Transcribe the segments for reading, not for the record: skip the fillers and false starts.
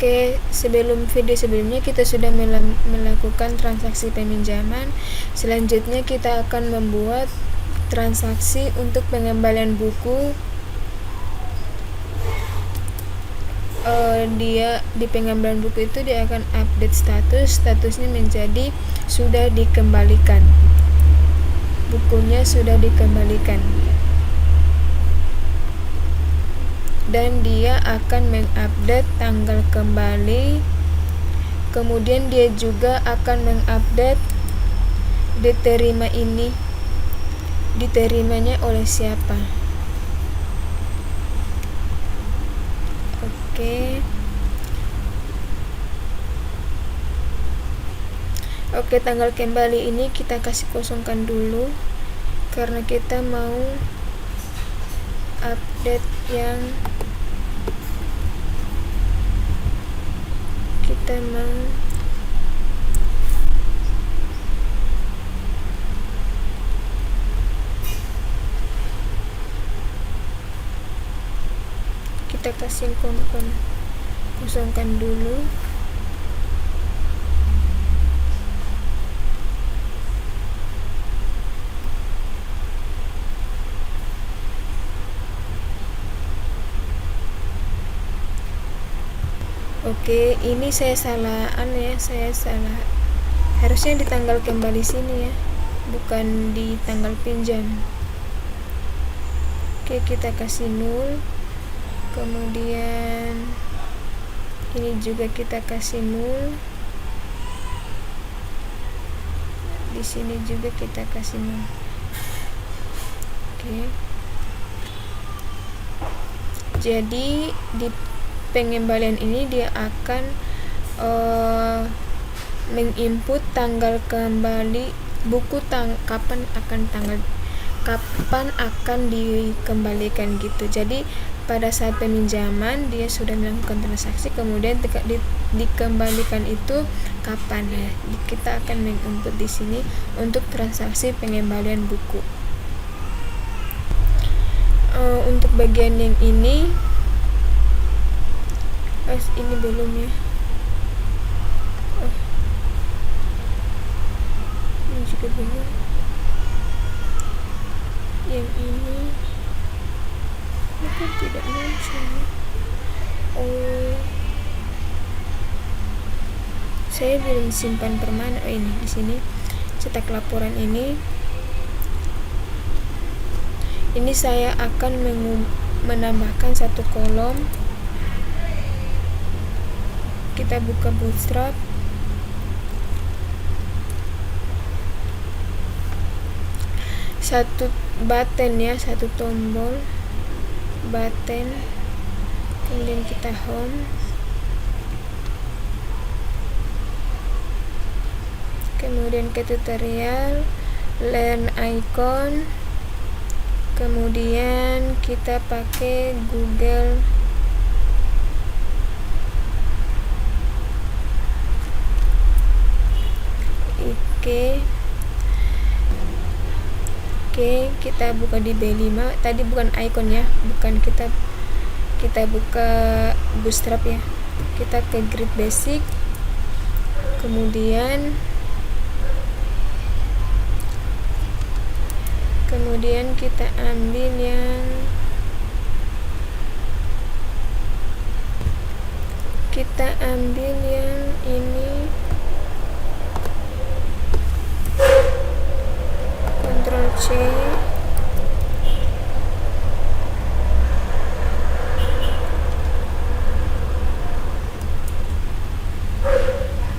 Oke, sebelum video sebelumnya kita sudah melakukan transaksi peminjaman. Selanjutnya kita akan membuat transaksi untuk pengembalian buku. Dia di pengembalian buku itu dia akan update statusnya menjadi sudah dikembalikan, bukunya sudah dikembalikan, dan dia akan mengupdate tanggal kembali. Kemudian dia juga akan mengupdate diterimanya oleh siapa. Oke, tanggal kembali ini kita kasih kosongkan dulu karena kita mau update yang kita kasih kosongkan dulu. Oke, ini saya salah, harusnya di tanggal kembali sini ya, bukan di tanggal pinjam. Oke, kita kasih 0. Kemudian ini juga kita kasih 0. Di sini juga kita kasih 0. Oke. Jadi di pengembalian ini dia akan menginput tanggal kembali buku, kapan akan dikembalikan gitu. Jadi pada saat peminjaman dia sudah melakukan transaksi, kemudian dikembalikan itu kapan ya. Kita akan menginput di sini untuk transaksi pengembalian buku. Untuk bagian yang ini belum ya. Ini juga belum. Yang ini tidak muncul. Saya belum simpan permana. Ini di sini cetak laporan ini. Ini saya akan menambahkan satu kolom. Kita buka Bootstrap. Satu button ya, satu tombol button. Kemudian kita home. Kemudian ke tutorial, learn icon. Kemudian kita pakai Google. Oke, kita buka di B5. Tadi bukan icon ya, bukan, kita buka Bootstrap ya. Kita ke grid basic. Kemudian kita ambil yang ini, Ctrl C,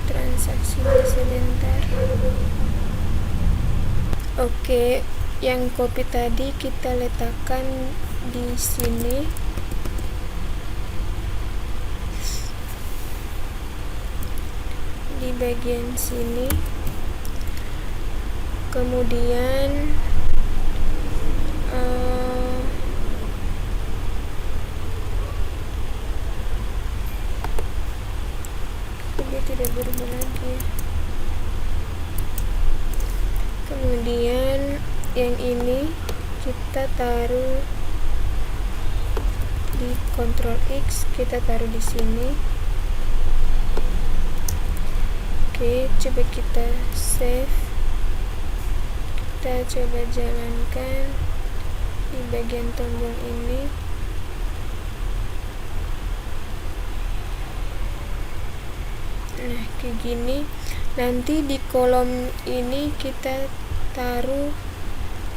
transaksi sebentar. Oke, yang copy tadi kita letakkan di sini. Di bagian sini. Kemudian dia tidak berubah lagi. Kemudian yang ini kita taruh di Ctrl X, kita taruh di sini. coba kita save, kita coba jalankan di bagian tombol ini. Nah, kayak gini. Nanti di kolom ini kita taruh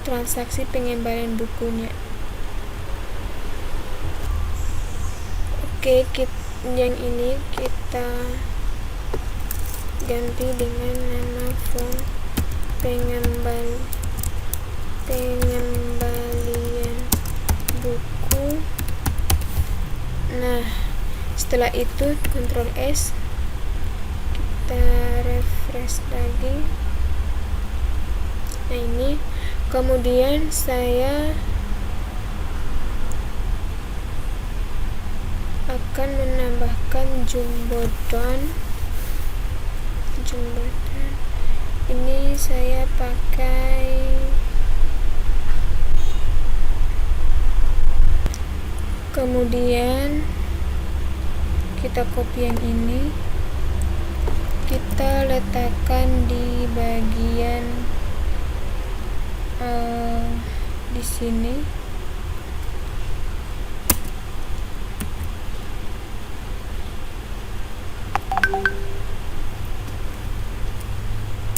transaksi pengembalian bukunya. Oke, yang ini kita ganti dengan nama form pengembalian buku. Nah, setelah itu Ctrl S, kita refresh lagi. Nah, ini kemudian saya akan menambahkan jumbodan. Ini saya pakai kemudian kita copy yang ini, kita letakkan di bagian di sini.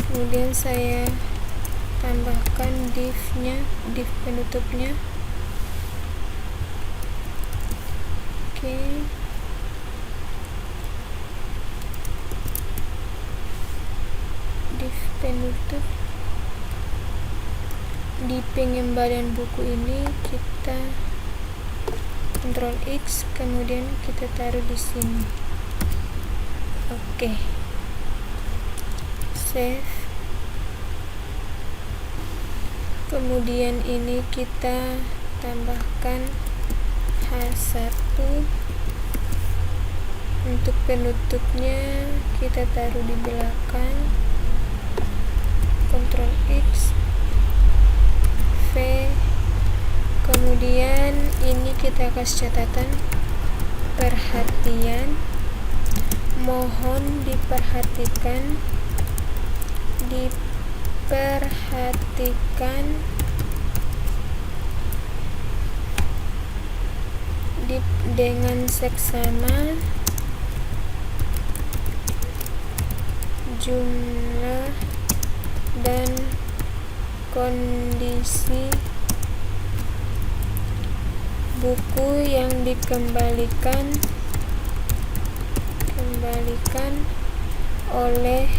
Kemudian saya tambahkan div-nya, div penutupnya. Oke. Div penutup. Di pengembalian buku ini kita Ctrl X, kemudian kita taruh di sini. Oke. Save. Kemudian ini kita tambahkan H1. Untuk penutupnya kita taruh di belakang. Ctrl X, V. Kemudian ini kita kasih catatan, perhatian, mohon diperhatikan dengan seksama jumlah dan kondisi buku yang dikembalikan oleh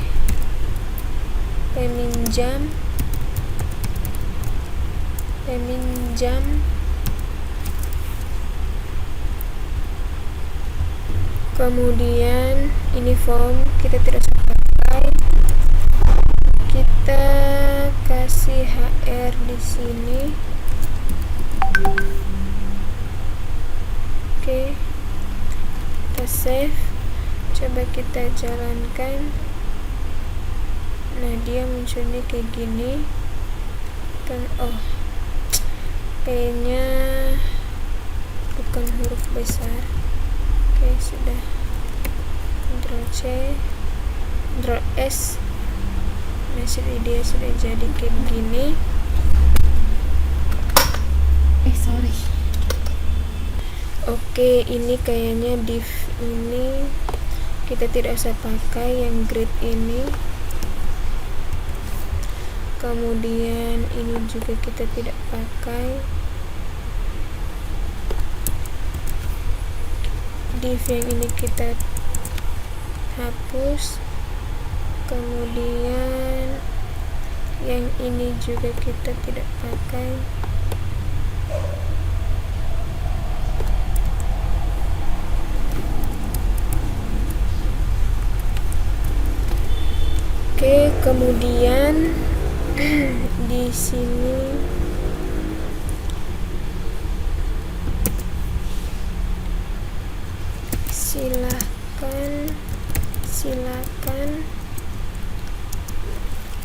peminjam. Kemudian ini form kita tidak usah pakai, kita kasih HR di sini. Oke, kita save, coba kita jalankan. Nah, dia munculnya kayak gini. P-nya bukan huruf besar. Oke, sudah. Ctrl C, Ctrl S. Nah, dia sudah jadi kayak begini. Sorry. Oke, ini kayaknya div ini kita tidak usah pakai, yang grid ini. Kemudian ini juga kita tidak pakai. Div yang ini kita hapus. Kemudian yang ini juga kita tidak pakai. Oke, kemudian di sini silakan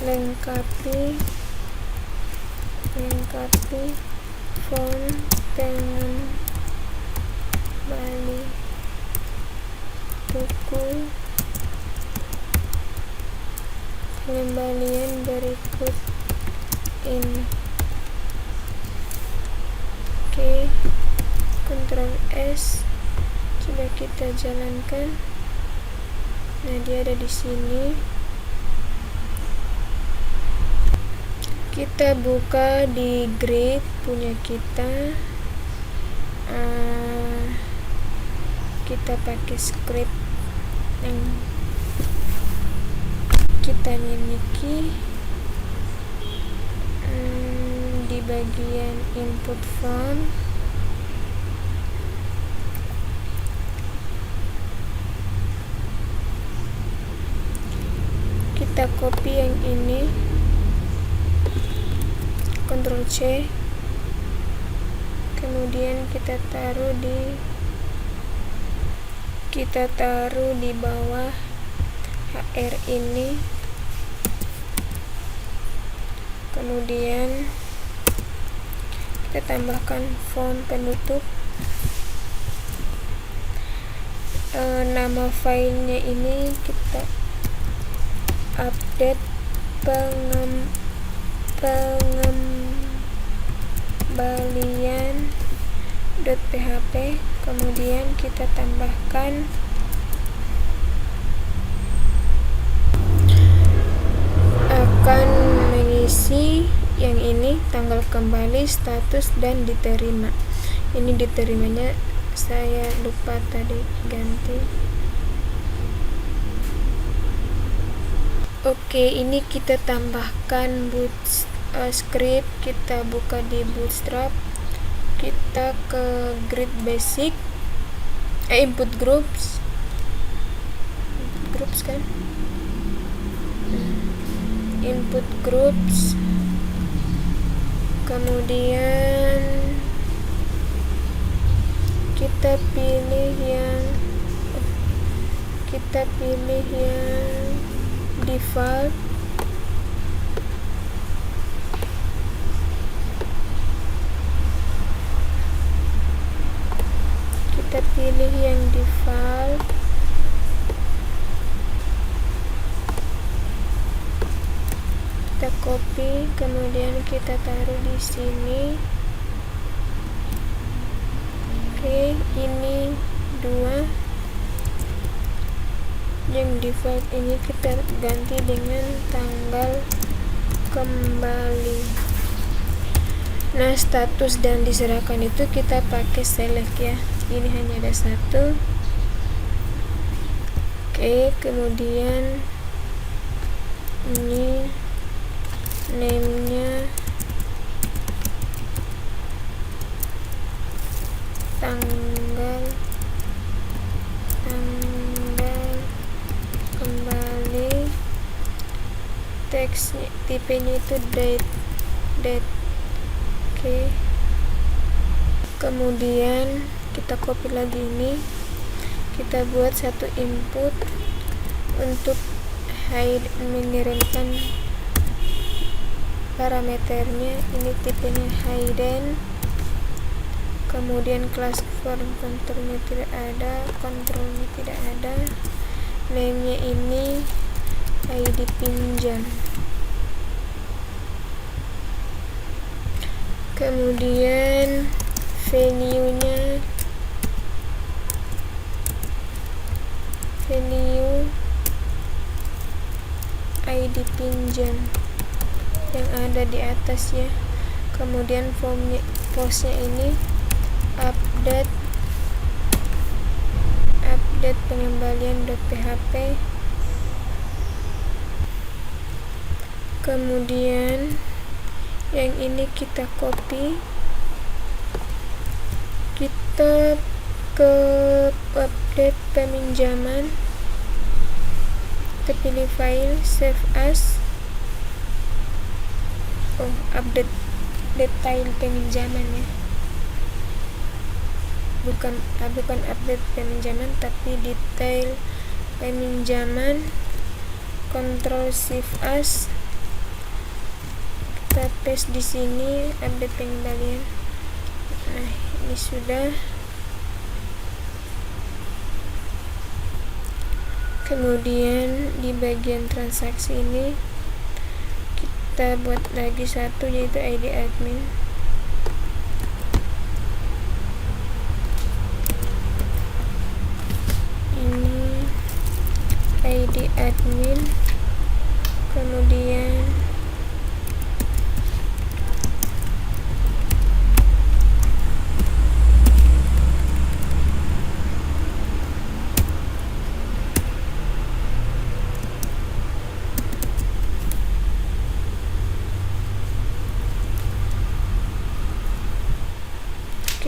lengkapi form pengembali buku pengembalian berikut ini. Oke, Ctrl S, coba kita jalankan. Nah, dia ada di sini. Kita buka di grid punya kita. Kita pakai script yang kita miliki. Di bagian input form kita copy yang ini, Ctrl C, kemudian kita taruh di bawah HR ini, kemudian kita tambahkan font penutup. Nama filenya ini kita update pengembalian.php, kemudian kita tambahkan akan mengisi yang ini, tanggal kembali, status, dan diterima. Ini diterimanya saya lupa tadi ganti. Oke, ini kita tambahkan script. Kita buka di Bootstrap, kita ke grid basic, input groups kan, input groups, kemudian kita pilih yang default. Kita pilih yang default. Kita copy, kemudian kita taruh di sini. Oke, ini 2. Yang default ini kita ganti dengan tanggal kembali. Nah, status dan diserahkan itu kita pakai select ya. Ini hanya ada 1. Oke, kemudian ini name-nya tanggal kembali, teksnya tipenya itu date. Oke, kemudian kita copy lagi ini, kita buat satu input untuk mengirimkan parameternya. Ini tipenya hidden, kemudian class form controlnya tidak ada, kontrolnya tidak ada, name-nya ini ID pinjam, kemudian value ID pinjam yang ada di atas ya. Kemudian postnya ini update pengembalian.php. Kemudian yang ini kita copy, kita ke update peminjaman, kita pilih file, save as, update detail peminjaman ya, bukan update peminjaman tapi detail peminjaman. Ctrl Shift as, kita paste di sini, update pengembalian. Nah, ini sudah. Kemudian di bagian transaksi ini kita buat lagi satu, yaitu ID admin. Ini ID admin, kemudian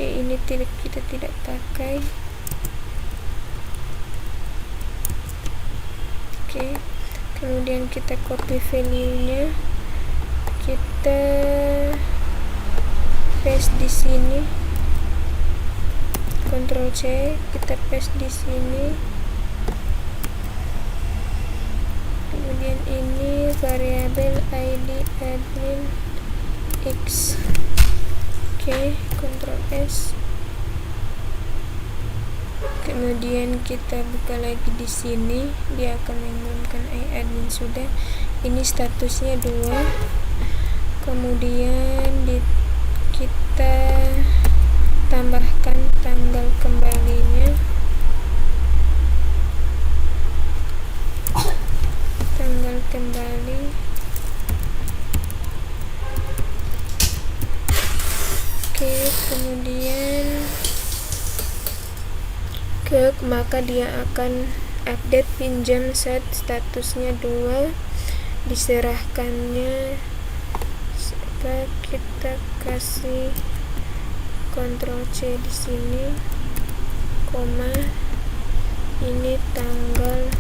ini kita tidak pakai. Kemudian kita copy value-nya, kita paste di sini, Ctrl C, kita paste di sini. Kemudian ini variabel ID admin X. Ctrl S. Kemudian kita buka lagi di sini, dia akan mengumumkan admin sudah. Ini statusnya 2. Kemudian kita tambahkan tanggal kembalinya. Tanggal kembali. Kemudian maka dia akan update pinjam set, statusnya 2, diserahkannya. Kita kasih Ctrl C di sini, koma, ini tanggal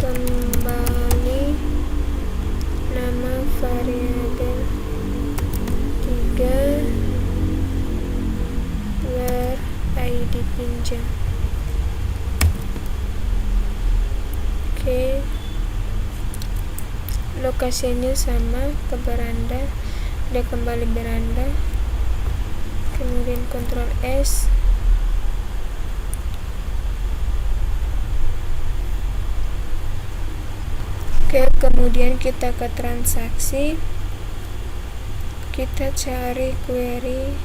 kembali, nama variabel 3, where ID pinjam. Lokasinya sama, ke beranda, dia kembali beranda. Kemudian Ctrl S. Kemudian kita ke transaksi, kita cari query-nya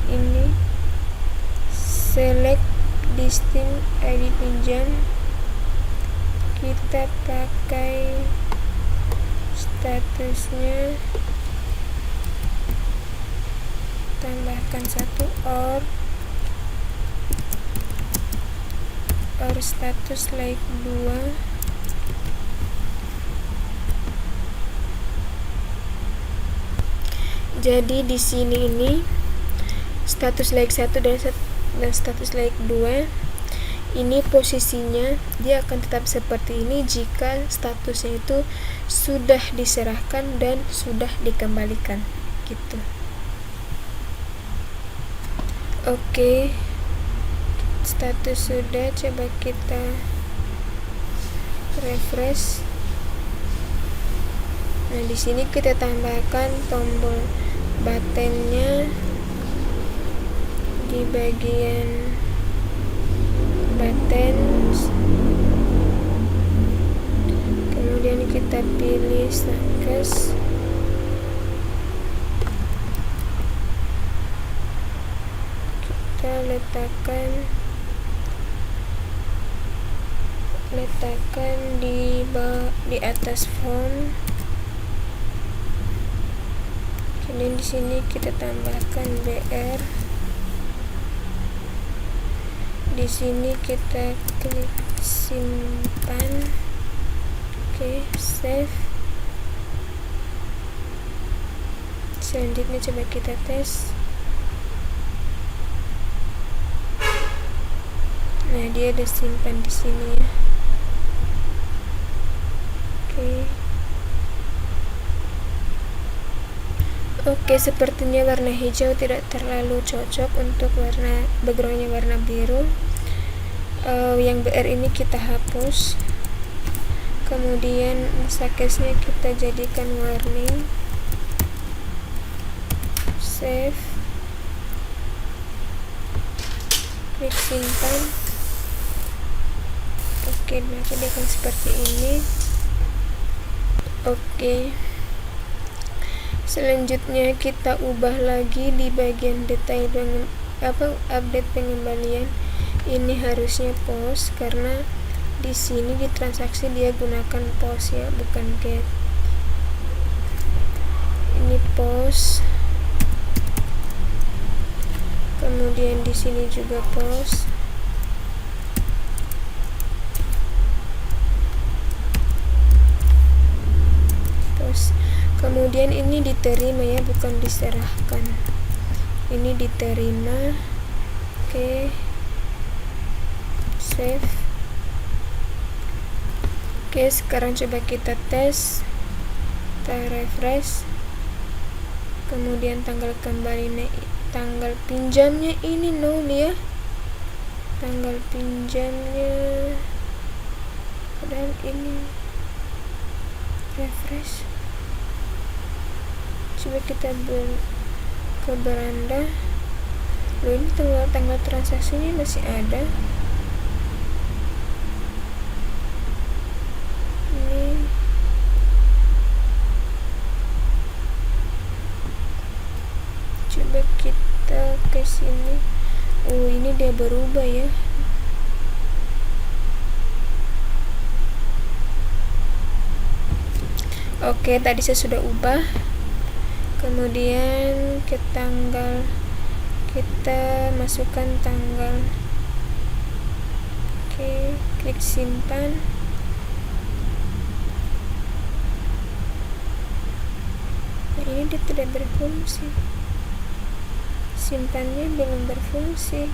ini, select distinct ID pinjam, kita pakai statusnya, tambahkan 1 or status like 2. Jadi di sini ini status like 1 dan status like 2, ini posisinya dia akan tetap seperti ini jika statusnya itu sudah diserahkan dan sudah dikembalikan gitu. Status sudah, coba kita refresh. Nah, di sini kita tambahkan tombol buttonnya di bagian buttons. Kemudian kita pilih success. Kita letakkan di atas form. Kemudian di sini kita tambahkan BR. Di sini kita klik simpan. Save. Selanjutnya coba kita tes. Nah, dia ada simpan di sini ya. Sepertinya warna hijau tidak terlalu cocok untuk backgroundnya warna biru. Yang BR ini kita hapus. Kemudian successnya kita jadikan warning. Save. Klik simpan. Oke, jadi akan seperti ini. Oke, selanjutnya kita ubah lagi di bagian detail update pengembalian. Ini harusnya post, karena di sini di transaksi dia gunakan post ya, bukan get. Ini post, kemudian di sini juga post. Kemudian ini diterima ya, bukan diserahkan. Ini diterima. Oke, save. Oke, sekarang coba kita tes, kita refresh. Kemudian tanggal pinjamnya ini nol ya, tanggal pinjamnya, padahal ini refresh. Coba kita ke beranda. Loh, ini tanggal transaksinya masih ada. Ini coba kita ke sini. Oh, ini dia berubah ya. Oke, tadi saya sudah ubah. Kemudian kita masukkan tanggal. Oke, klik simpan. Nah, ini dia tidak berfungsi, simpannya belum berfungsi.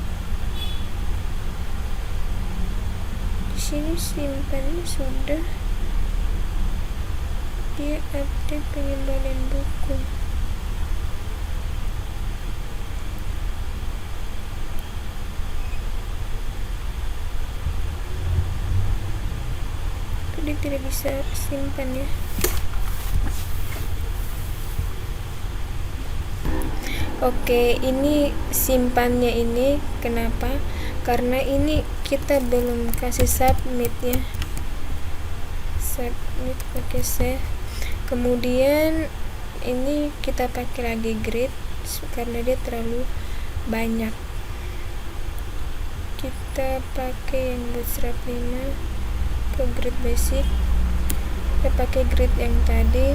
Di sini simpannya sudah, dia update pengembalian buku. Dia tidak bisa simpan ya. Oke, ini simpannya ini kenapa? Karena ini kita belum kasih submit ya. Submit, oke, save. Kemudian ini kita pakai lagi grid karena dia terlalu banyak. Kita pakai yang bootstrap 5 ke grid basic. Kita pakai grid yang tadi.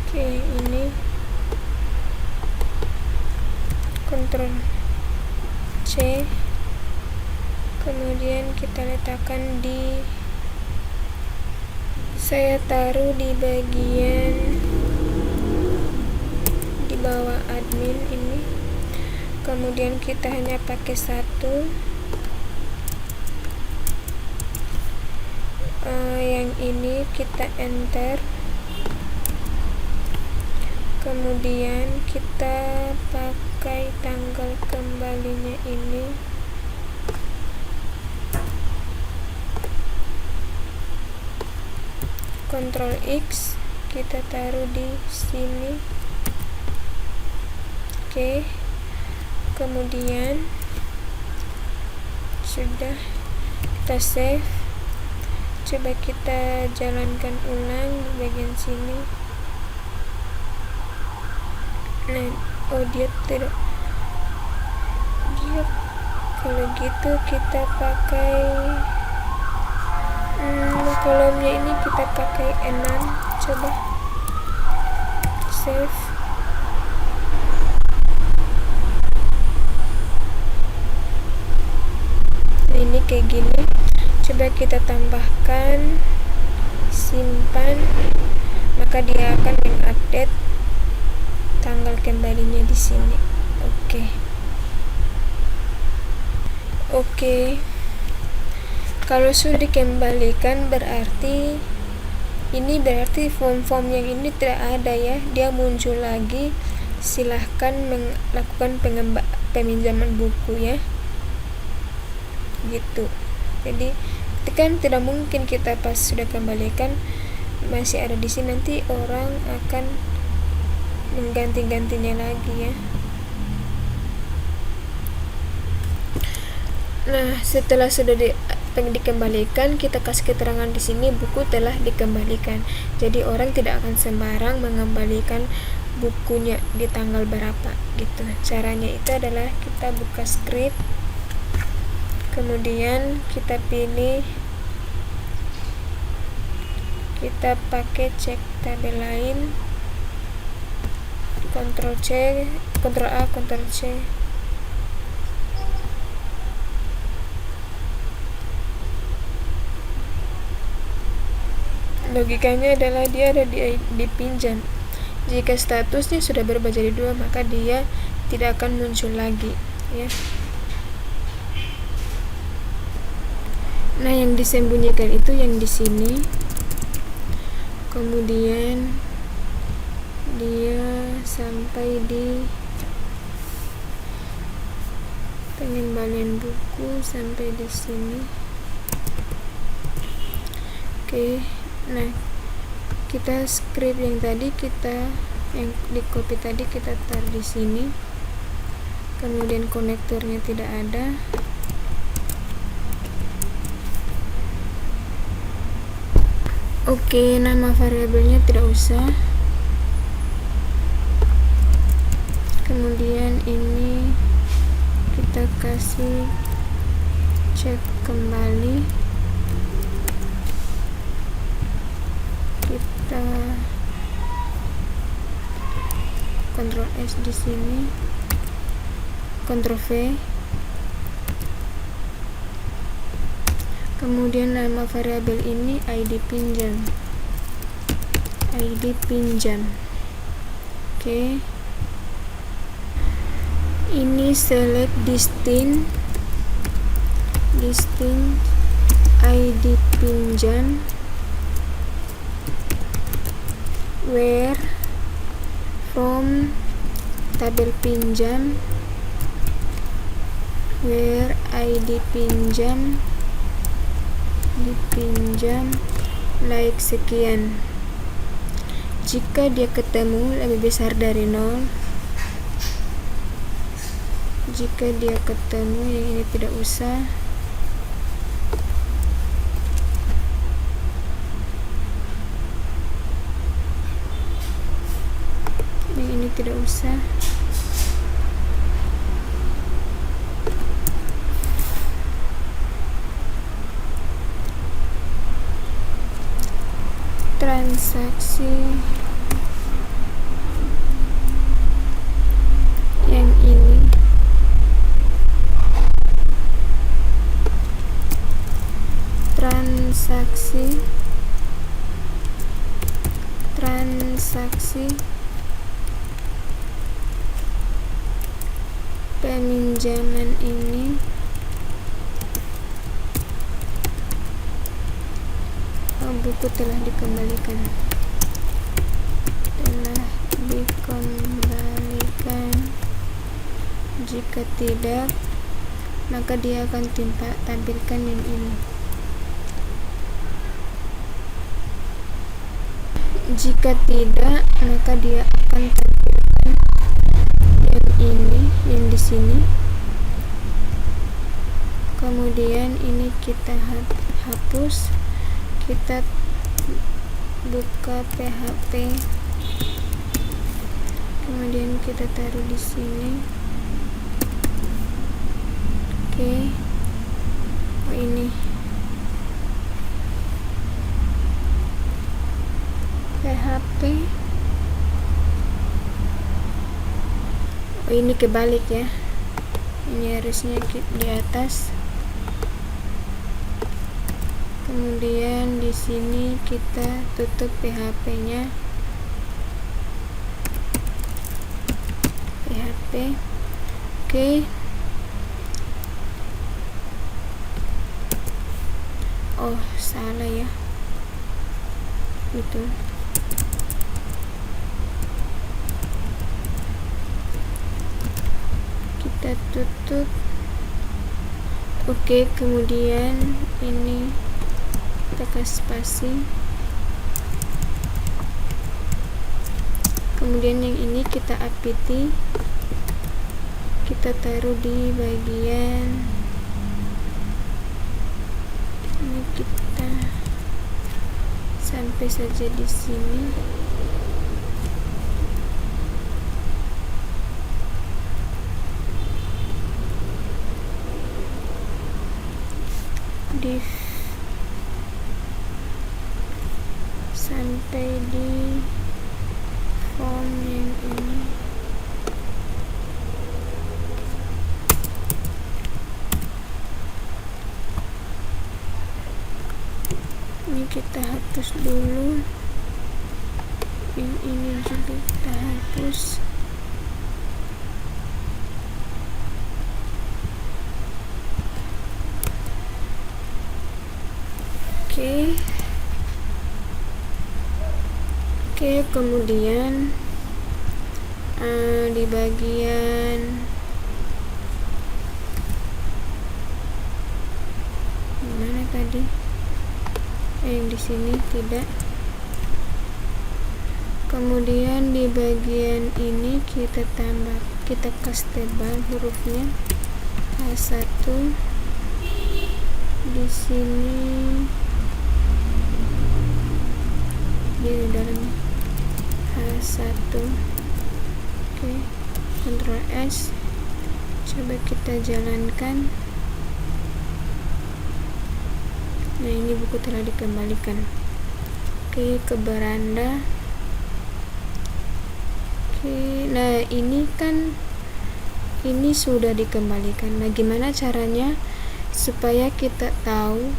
Oke, ini Ctrl C, kemudian kita letakkan saya taruh di bagian di bawah admin ini. Kemudian kita hanya pakai satu, yang ini kita enter. Kemudian kita pakai tanggal kembalinya ini. Ctrl X, kita taruh di sini. Oke. Kemudian sudah kita save. Coba kita jalankan ulang di bagian sini. Nah, oh dia tidak, dia kalau gitu kita pakai kolomnya ini kita pakai 6. Coba save. Ini kayak gini. Coba kita tambahkan simpan, maka dia akan mengupdate tanggal kembalinya di sini. Oke. Kalau sudah dikembalikan berarti form yang ini tidak ada ya, dia muncul lagi. Silahkan melakukan peminjaman buku ya, gitu. Jadi kan tidak mungkin kita pas sudah kembalikan masih ada di sini, nanti orang akan mengganti-gantinya lagi ya. Nah, setelah sudah dikembalikan, kita kasih keterangan di sini buku telah dikembalikan. Jadi orang tidak akan sembarang mengembalikan bukunya di tanggal berapa gitu. Caranya itu adalah kita buka script, kemudian kita pilih, kita pakai cek tabel lain, Ctrl C, Ctrl A, Ctrl C. Logikanya adalah dia ada di pinjam. Jika statusnya sudah berubah jadi 2, maka dia tidak akan muncul lagi, ya. Nah, yang disembunyikan itu yang di sini. Kemudian dia sampai di pengembalian buku sampai di sini. Oke. Nah, kita script yang tadi yang di copy tadi kita taruh di sini. Kemudian konektornya tidak ada. Oke, nama variabelnya tidak usah. Kemudian ini kita kasih cek kembali. Kita Ctrl S di sini, Ctrl V. Kemudian nama variabel ini ID pinjam. Oke. Ini select distinct ID pinjam where from tabel pinjam where ID pinjam dipinjam like sekian. Jika dia ketemu lebih besar dari 0, jika dia ketemu, yang ini tidak usah. Yang ini tidak usah. Transaksi yang ini transaksi peminjaman ini buku telah dikembalikan. Jika tidak, maka dia akan tampilkan yang ini. Jika tidak, maka dia akan tampilkan yang ini, yang di sini. Kemudian ini kita hapus. Kita buka PHP, kemudian kita taruh di sini. Oke. Oh, ini PHP. Oh, ini kebalik ya. Ini harusnya di atas. Kemudian di sini kita tutup PHP-nya. PHP. Oke. Oh, salah ya. Itu. Kita tutup. Oke, kemudian ini tekan spasi. Kemudian yang ini kita apt, kita taruh di bagian Ini kita sampai saja di sini. Div sampai di form yang ini. Ini kita hapus dulu, yang ini juga kita hapus. Oke, kemudian di bagian mana tadi? Yang di sini tidak. Kemudian di bagian ini kita cast tebal hurufnya H1 di sini, di dalamnya H1. Oke, Ctrl S, coba kita jalankan. Nah, ini buku telah dikembalikan. Oke, ke beranda. Oke, nah ini kan ini sudah dikembalikan. Nah, gimana caranya supaya kita tahu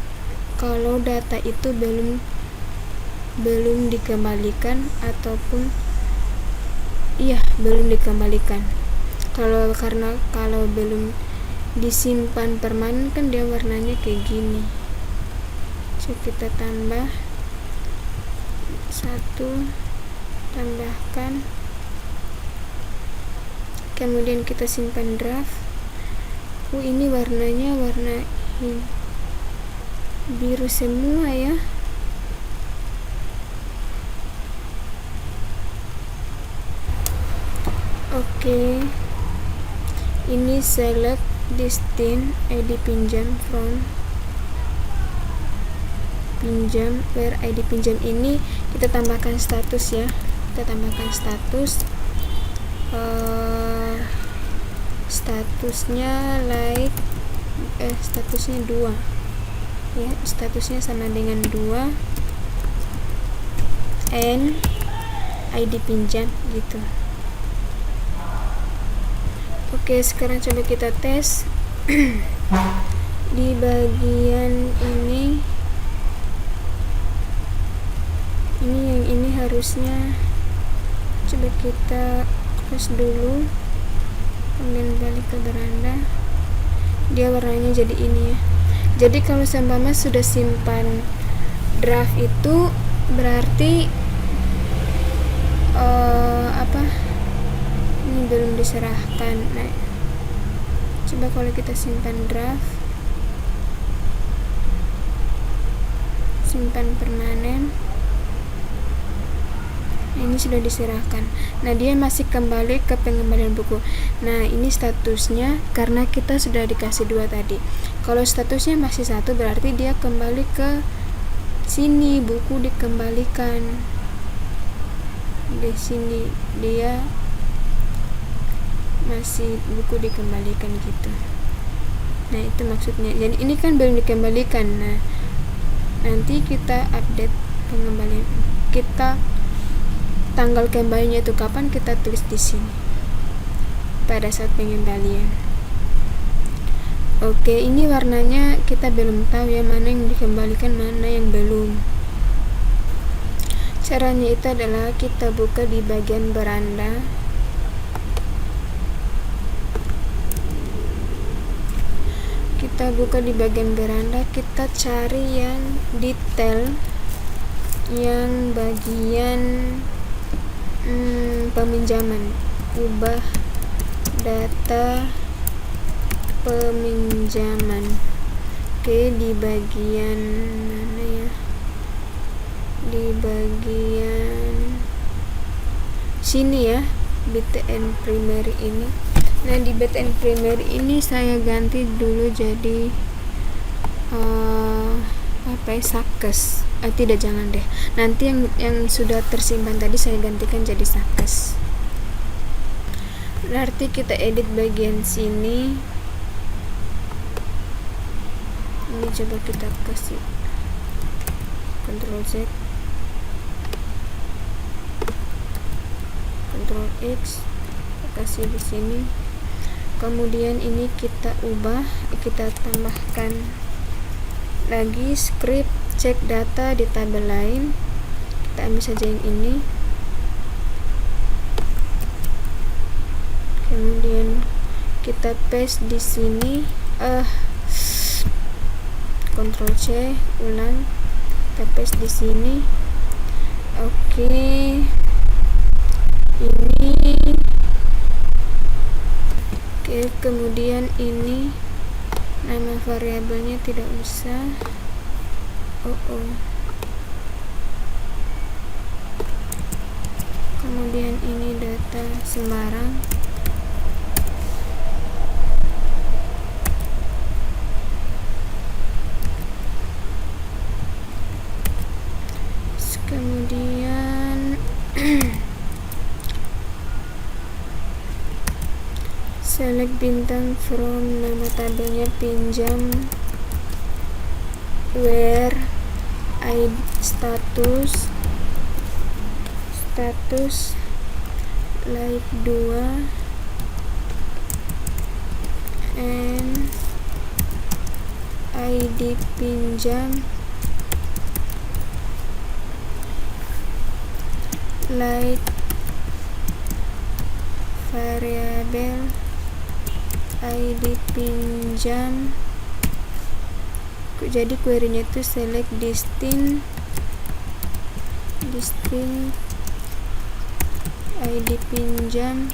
kalau data itu belum dikembalikan ataupun belum dikembalikan? Karena kalau belum disimpan permanen kan dia warnanya kayak gini. Coba kita tambah 1, tambahkan, kemudian kita simpan draft. Ini warnanya warna biru semua ya. Oke, ini select distinct ID pinjam from pinjam, where ID pinjam ini kita tambahkan status ya. Kita tambahkan status, statusnya like statusnya 2 ya, statusnya sama dengan 2 and ID pinjam gitu. Oke, sekarang coba kita tes. Di bagian ini yang ini harusnya, coba kita close dulu, kemudian balik ke beranda. Dia warnanya jadi ini ya. Jadi kalau seumpama sudah simpan draft itu berarti ini belum diserahkan. Nah, coba kalau kita simpan draft, simpan permanen, ini sudah diserahkan. Nah, dia masih kembali ke pengembalian buku. Nah, ini statusnya karena kita sudah dikasih 2 tadi. Kalau statusnya masih 1 berarti dia kembali ke sini, buku dikembalikan. Di sini dia masih buku dikembalikan gitu. Nah, itu maksudnya. Jadi ini kan belum dikembalikan. Nah, nanti kita update pengembalian. Kita tanggal kembalinya itu kapan kita tulis di sini pada saat pengembalian. Oke, ini warnanya kita belum tahu ya, mana yang dikembalikan, mana yang belum. Caranya itu adalah kita buka di bagian beranda. Kita buka di bagian beranda, kita cari yang detail, yang bagian peminjaman, ubah data peminjaman. Oke, di bagian mana ya? Di bagian sini ya, BTN primary ini. Nah, di BTN primary ini saya ganti dulu jadi Sakes. Tidak, jangan deh, nanti yang sudah tersimpan tadi saya gantikan jadi sakes. Berarti kita edit bagian sini. Ini coba kita kasih Ctrl Z, Ctrl X, kita kasih di sini. Kemudian ini kita ubah, kita tambahkan lagi script cek data di tabel lain. Kita ambil saja yang ini. Kemudian kita paste di sini. Ctrl C, ulang, kita paste di sini. Oke. Ini. Oke, kemudian ini nama variabelnya tidak usah. Kemudian ini data sembarang. Kemudian select bintang from nama tabelnya pinjam, where ID status like 2 and ID pinjam like variabel ID pinjam. Jadi query-nya itu select distinct ID pinjam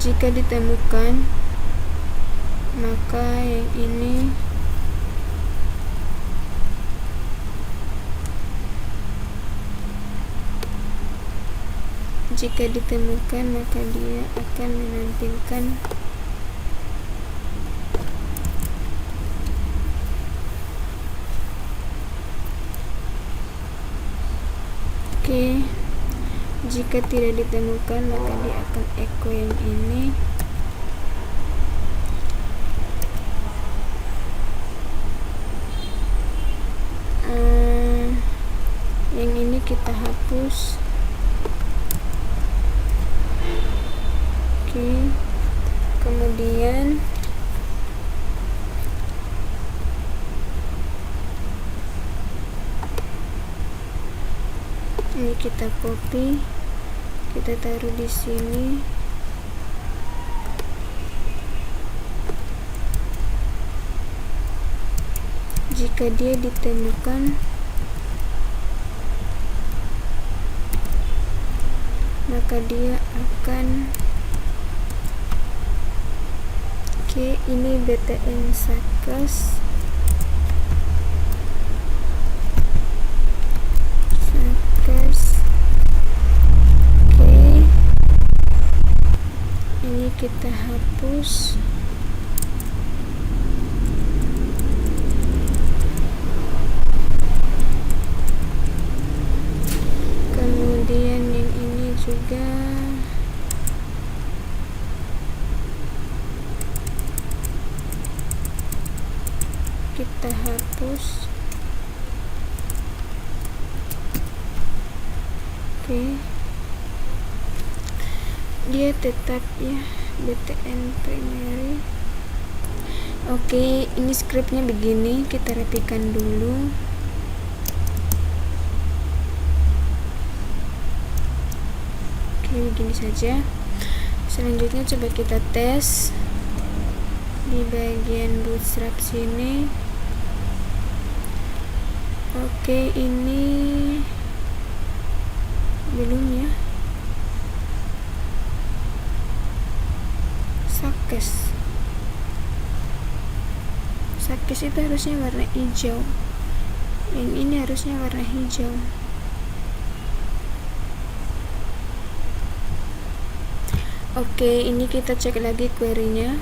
jika ditemukan, maka yang ini jika ditemukan maka dia akan menampilkan jika tidak ditemukan maka dia akan echo yang ini. Yang ini kita hapus. Kemudian ini kita copy, kita taruh di sini. Jika dia ditemukan, maka dia akan ini btn sakes ini kita hapus. Kemudian yang ini juga kita hapus. Dia tetap ya btn primary. Ini scriptnya begini, kita rapikan dulu. Begini saja. Selanjutnya coba kita tes di bagian bootstrap sini. Ini belum ya. Sakes itu harusnya warna hijau. Yang ini harusnya warna hijau. Oke, ini kita cek lagi query-nya.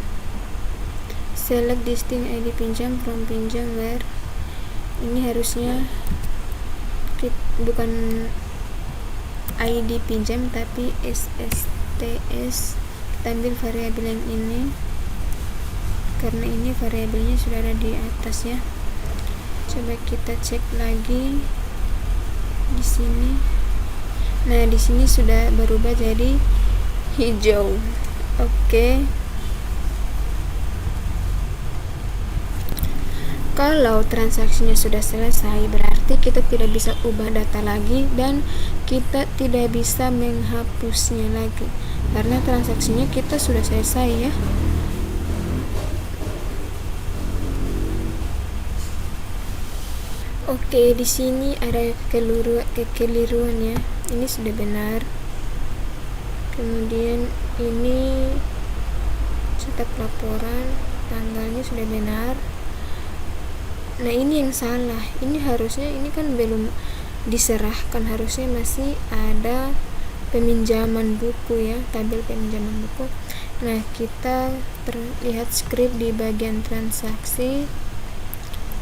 Select distinct ID pinjam from pinjam where. Ini harusnya bukan ID pinjam tapi SSTS. Kita ambil variabel yang ini karena ini variabelnya sudah ada di atas ya. Coba kita cek lagi di sini. Nah, di sini sudah berubah jadi hijau. Oke. Kalau transaksinya sudah selesai, berarti kita tidak bisa ubah data lagi dan kita tidak bisa menghapusnya lagi karena transaksinya kita sudah selesai ya. Oke, di sini ada kekeliruan ya. Ini sudah benar. Kemudian ini cetak laporan, tanggalnya sudah benar. Nah, ini yang salah. Ini harusnya, ini kan belum diserahkan, harusnya masih ada peminjaman buku ya, tabel peminjaman buku. Nah, kita lihat script di bagian transaksi.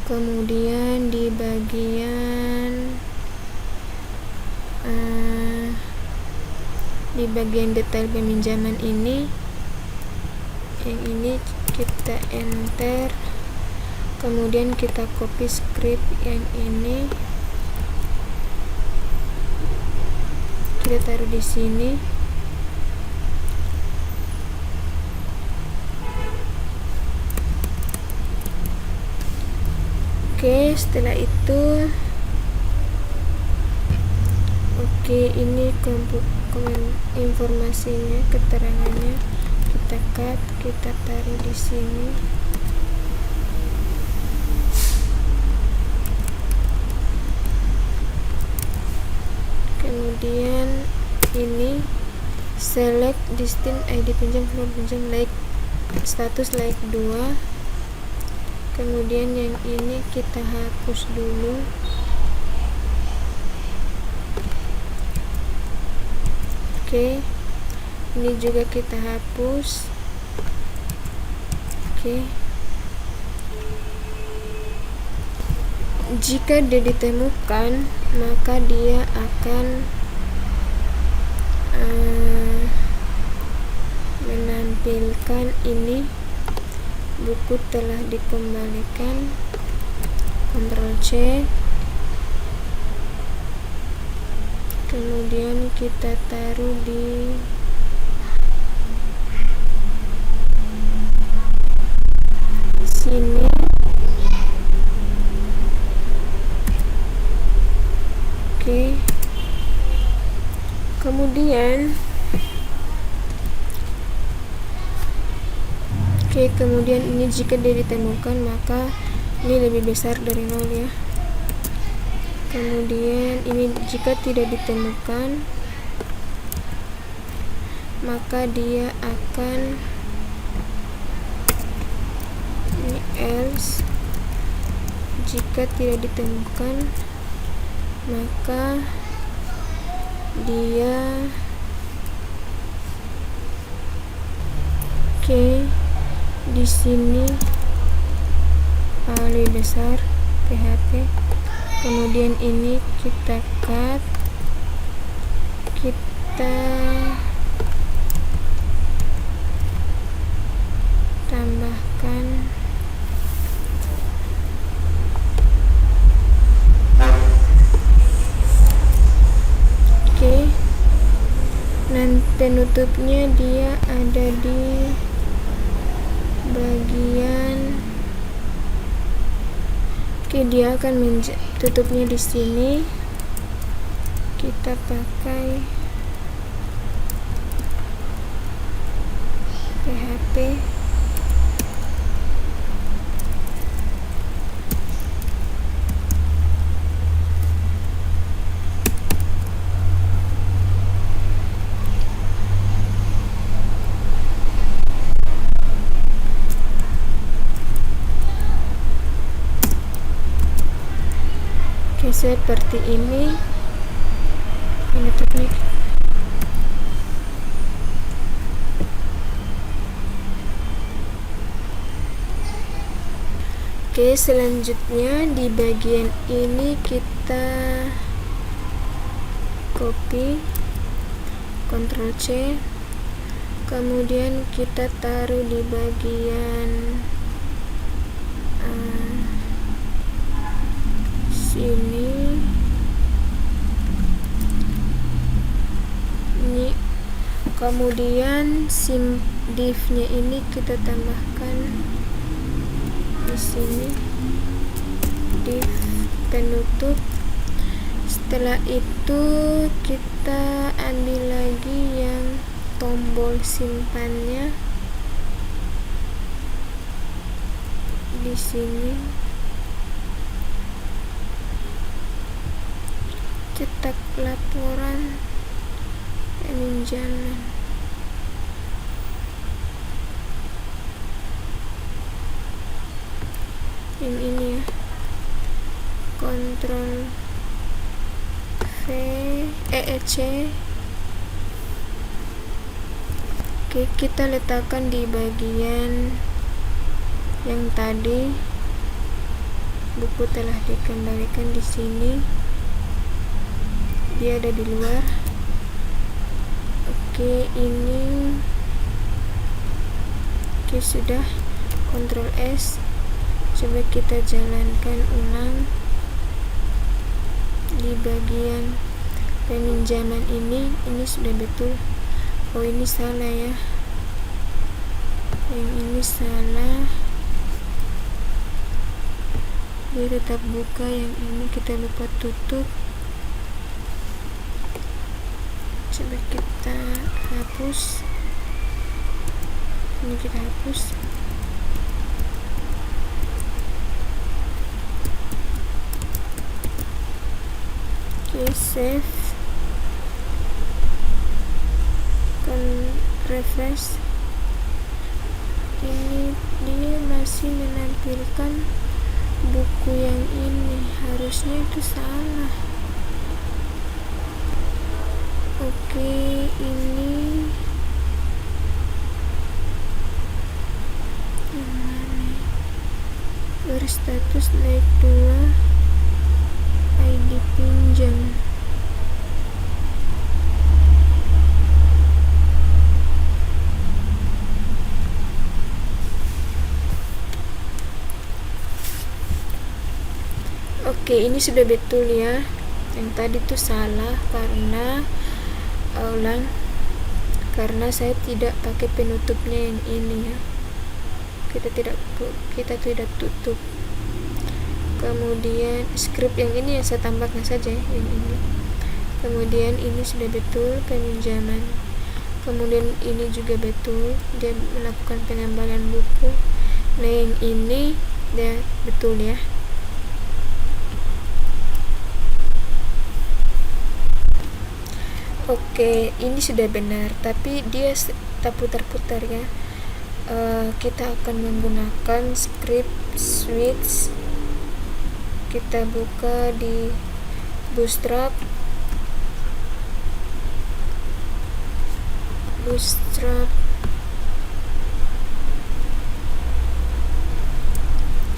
Kemudian di bagian detail peminjaman ini, yang ini kita enter, kemudian kita copy script yang ini, kita taruh di sini. Oke, setelah itu ini informasinya, keterangannya kita cut, kita taruh di sini. Kemudian ini select distinct ID pinjam from pinjam like status like 2. Kemudian yang ini kita hapus dulu. Oke, ini juga kita hapus. Oke, jika dia ditemukan maka dia akan menampilkan ini, buku telah dikembalikan. Ctrl C, kemudian kita taruh di sini. Oke, kemudian ini jika dia ditemukan maka ini lebih besar dari 0 ya. Kemudian ini jika tidak ditemukan maka dia akan ini else. Jika tidak ditemukan maka dia di sini lebih besar PHP. Kemudian ini kita cut, kita tambahkan dan penutupnya dia ada di bagian dia akan tutupnya di sini. Kita pakai PHP. seperti ini teknik. Oke, selanjutnya di bagian ini kita copy, Ctrl C, kemudian kita taruh di bagian sini. Ini kemudian div-nya ini kita tambahkan di sini, div penutup. Setelah itu kita ambil lagi yang tombol simpannya di sini, cetak laporan peminjaman. Yang ini ya, Ctrl C. Oke, kita letakkan di bagian yang tadi buku telah dikembalikan di sini, dia ada di luar. Oke, ini sudah. Ctrl S. Coba kita jalankan ulang di bagian peminjaman ini sudah betul. Oh, ini salah ya, yang ini salah, dia tetap buka, yang ini kita lupa tutup. Coba kita hapus, ini kita hapus. Oke, save, refresh. Ini dia masih menampilkan buku yang ini, harusnya itu salah. Oke, ini yang mana? Berstatus naik 2, ID pinjam. Oke, ini sudah betul ya. Yang tadi tuh salah karena saya tidak pakai penutupnya yang ini ya. Kita tidak tutup. Kemudian script yang ini ya saya tambahkan saja ya, yang ini. Kemudian ini sudah betul peminjaman. Kemudian ini juga betul, dia melakukan pengembalian buku. Nah, yang ini dia betul ya. Oke, ini sudah benar, tapi dia tak putar-putar ya. Kita akan menggunakan script switch. Kita buka di Bootstrap.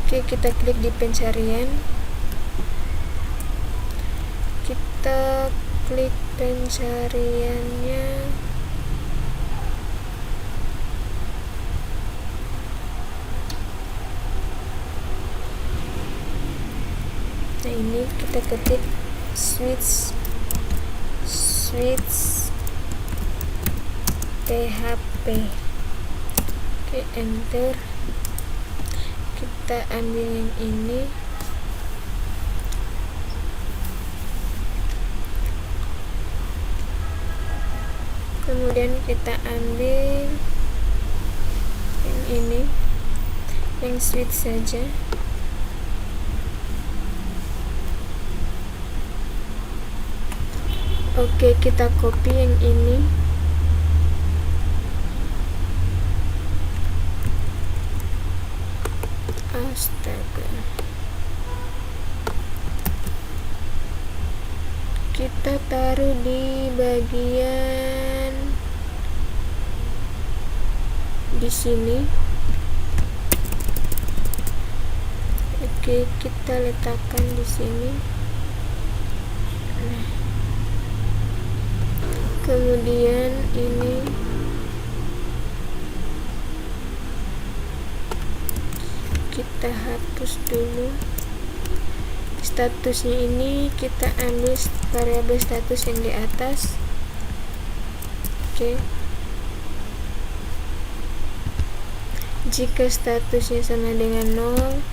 Oke, kita klik di pencarian. Kita klik pencariannya. Nah, ini kita ketik switch PHP. Oke, enter. Kita ambil yang ini. Kemudian kita ambil yang ini, yang switch saja. Oke, kita copy yang ini. Astaga. kita taruh di bagian di sini. Oke, kita letakkan di sini. Nah, kemudian ini kita hapus dulu. Statusnya ini kita ambil variabel status yang di atas. Oke. Jika statusnya sama dengan 0,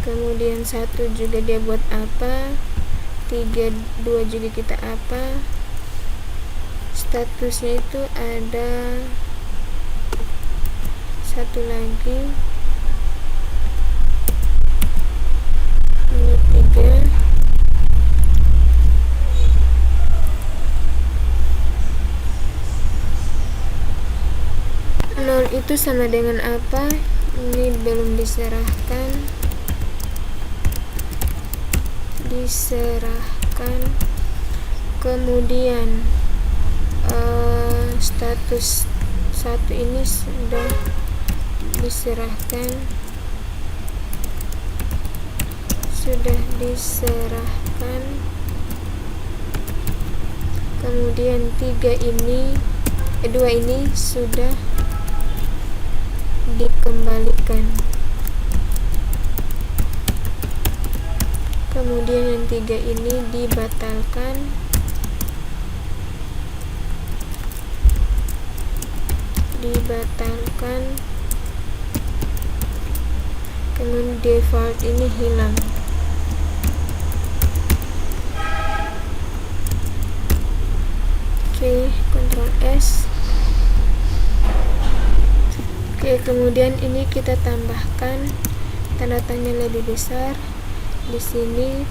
kemudian 1 juga dia buat apa, 3, 2 juga kita apa. Statusnya itu ada satu lagi, ini 3. Itu sama dengan apa? Ini belum diserahkan. Kemudian status 1 ini sudah diserahkan. Kemudian 2 ini sudah dikembalikan. Kemudian yang 3 ini dibatalkan. Kemudian default ini hilang. Oke, Ctrl S. Oke, kemudian ini kita tambahkan tanda tanya lebih besar. Di sini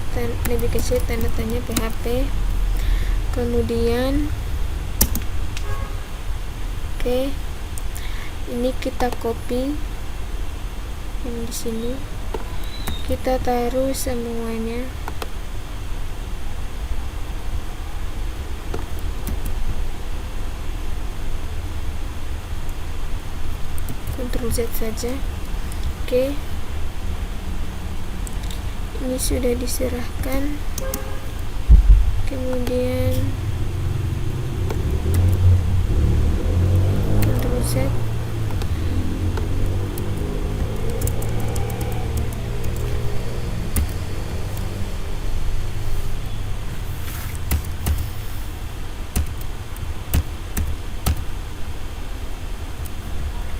lebih kecil tanda tanya PHP. Kemudian oke, ini kita copy yang di sini, kita taruh semuanya. Ctrl Z saja. Oke, ini sudah diserahkan. Kemudian Ctrl Z.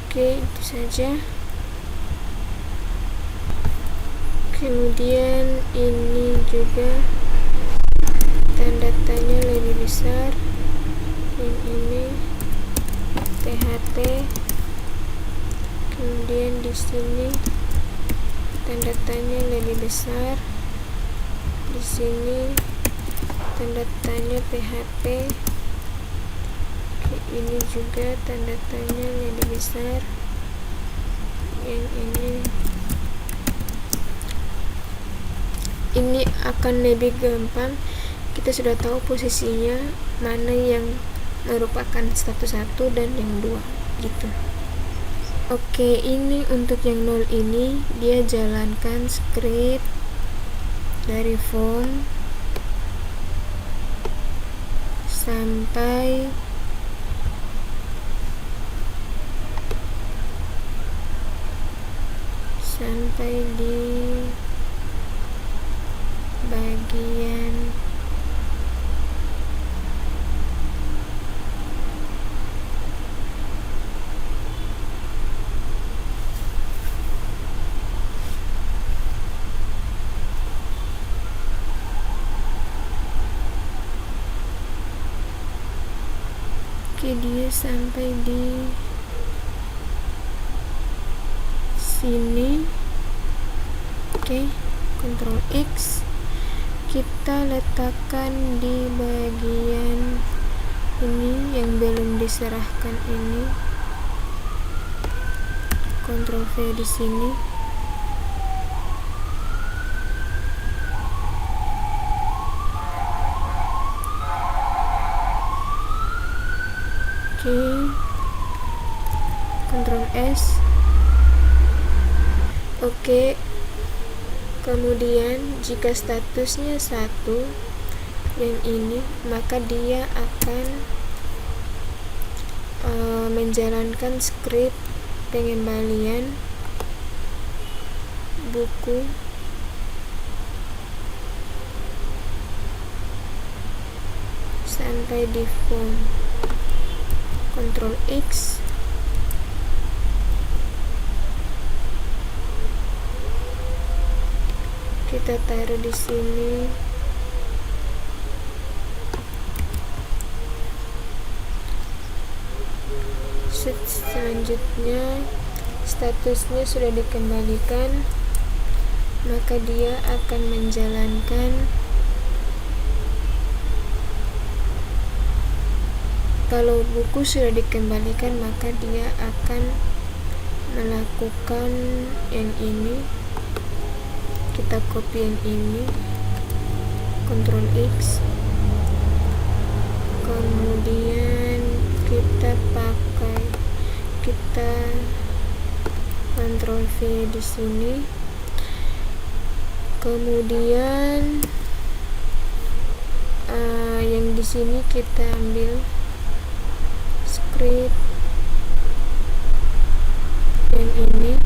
Oke, itu saja. Kemudian ini juga tanda tanya lebih besar. Yang ini PHP. Kemudian di sini tanda tanya lebih besar. Di sini tanda tanya PHP. Ini juga tanda tanya lebih besar. Yang ini akan lebih gampang. Kita sudah tahu posisinya mana yang merupakan status 1 dan yang 2 gitu. Oke, ini untuk yang 0 ini dia jalankan script dari form sampai di bagian dia sampai di sini. Oke, Ctrl X, kita letakkan di bagian ini yang belum diserahkan ini. Ctrl V di sini. Ctrl S. Oke. Kemudian jika statusnya 1 yang ini, maka dia akan menjalankan script pengembalian buku sampai di form. Ctrl X. Kita taruh di sini. Selanjutnya statusnya sudah dikembalikan, maka dia akan menjalankan kalau buku sudah dikembalikan, maka dia akan melakukan yang ini. Kita copy yang ini, Ctrl X, kemudian kita Ctrl V di sini, kemudian yang di sini kita ambil script yang ini,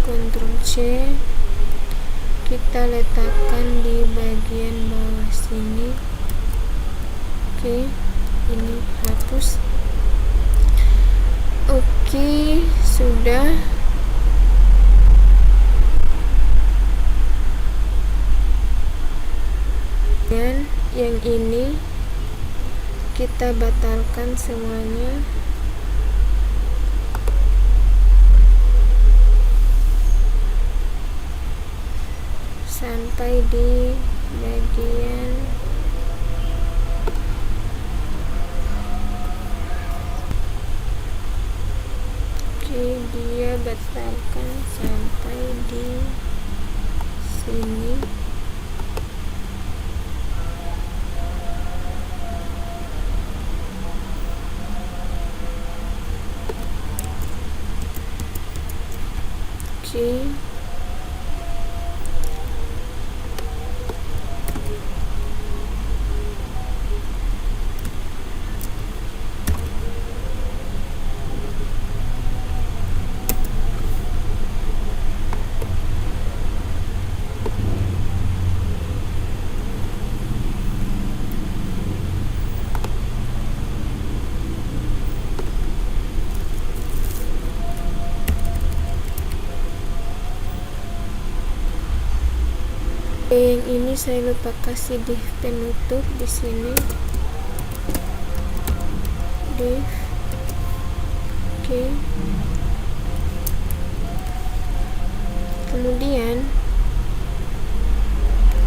Ctrl C, kita letakkan di bagian bawah sini. Oke, ini hapus. Oke, sudah. Dan yang ini kita batalkan semuanya. Sampai di bagian dia batalkan sampai di sini. Oke. Yang ini saya lupa kasih div penutup di sini. Div. Oke. Kemudian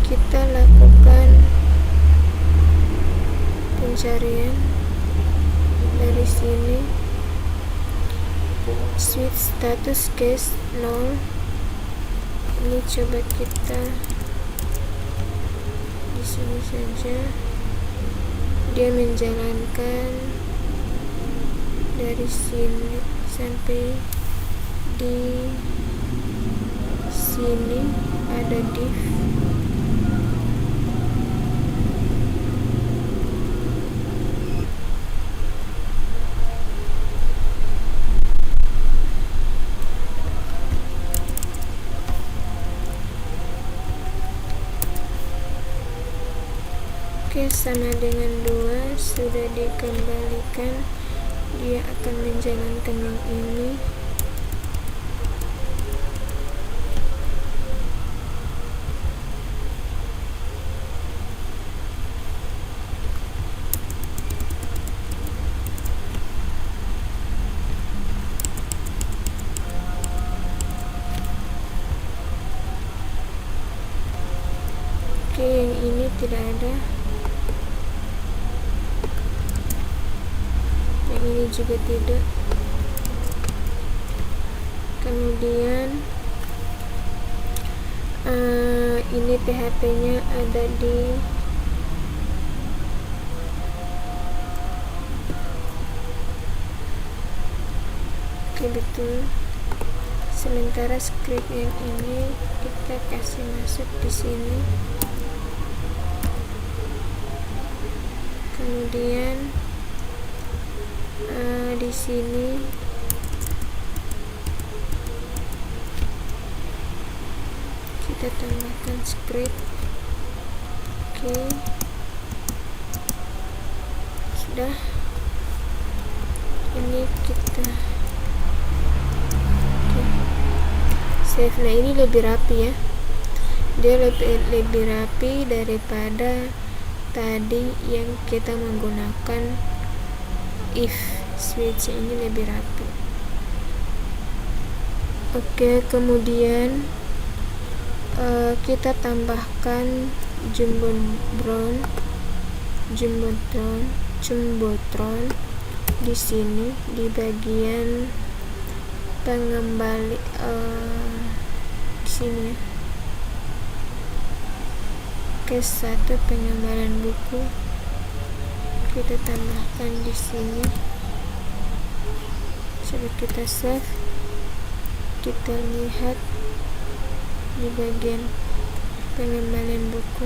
kita lakukan pencarian dari sini. Switch status case 0. Ini coba kita di sini saja. Dia menjalankan dari sini sampai di sini ada div. Oke, sama dengan 2 sudah dikembalikan. Dia akan menjalankan yang ini. Oke, yang ini tidak ada. Yang ini juga tidak. Kemudian ini PHP-nya ada di oke, betul. Sementara script yang ini kita kasih masuk di sini, kemudian di sini kita tambahkan script. Oke, sudah. Ini kita save. Nah, ini lebih rapi ya, dia lebih rapi daripada tadi yang kita menggunakan if switch. Ini lebih rapi. Oke, kemudian kita tambahkan jumbotron di sini di bagian pengembali di sini ya. Case 1 pengembalian buku kita tambahkan di sini. Coba kita save, kita lihat di bagian pengembalian buku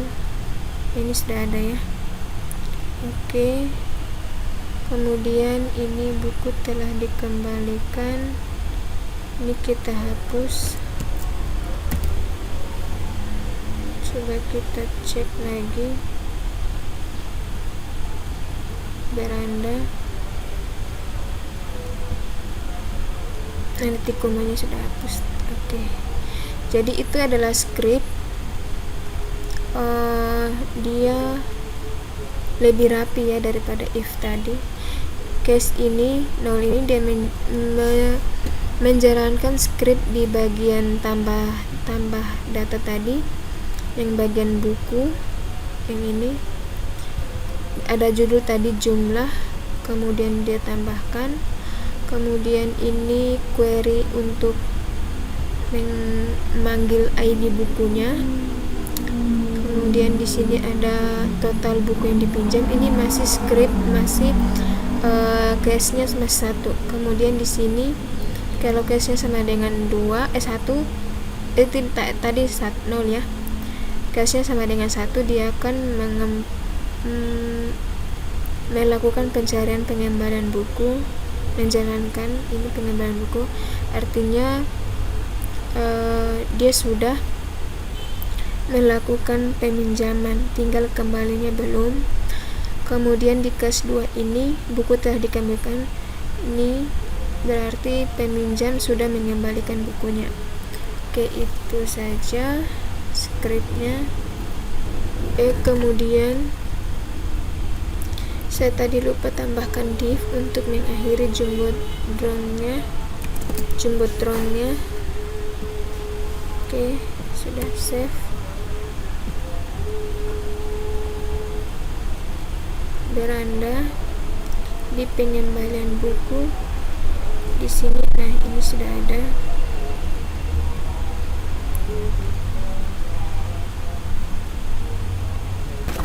ini sudah ada ya. Oke, kemudian ini buku telah dikembalikan. Ini kita hapus. Coba kita cek lagi beranda. Nanti komanya sudah hapus. Oke, jadi itu adalah script. Dia lebih rapi ya daripada if tadi. Case ini 0 ini dia menjalankan script di bagian tambah data tadi, yang bagian buku. Yang ini ada judul tadi jumlah, kemudian dia tambahkan, kemudian ini query untuk memanggil ID bukunya. Kemudian di sini ada total buku yang dipinjam. Ini masih script, masih case-nya masih 1. Kemudian di sini kalau case-nya sama dengan 1 tadi 0 ya. Case-nya sama dengan 1, dia akan melakukan pencarian pengembalian buku, menjalankan ini pengembalian buku. Artinya dia sudah melakukan peminjaman, tinggal kembalinya belum. Kemudian di case 2 ini buku telah dikembalikan. Ini berarti peminjam sudah mengembalikan bukunya. Oke, itu saja scriptnya. Kemudian saya tadi lupa tambahkan div untuk mengakhiri jumbotronnya. Oke, sudah save. Beranda di pengembalian buku di sini. Nah, ini sudah ada.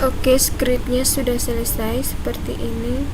Oke, scriptnya sudah selesai seperti ini.